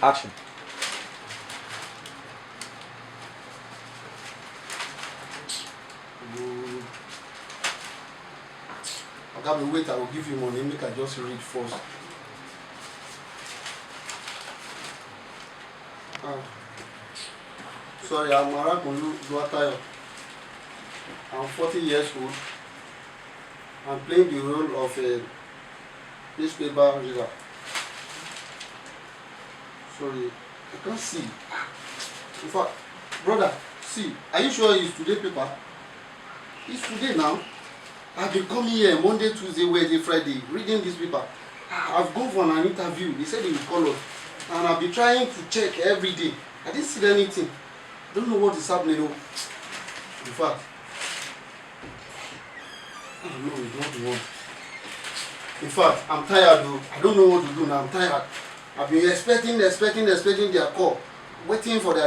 Action. Okay, wait, I will give you money. Make I just read first. Sorry, I'm Arakunlu Duatayo. I'm 40 years old. I'm playing the role of a newspaper reader. Sorry, I can't see. In fact, brother, see, are you sure it's today paper? It's today now. I've been coming here Monday, Tuesday, Wednesday, Friday, reading this paper. I've gone for an interview. They said they will call us. And I've been trying to check every day. I didn't see anything. Don't know what is happening. In fact, I don't know, it's not the one. In fact, I'm tired though. I don't know what to do now. I'm tired. I've been expecting their call, waiting for their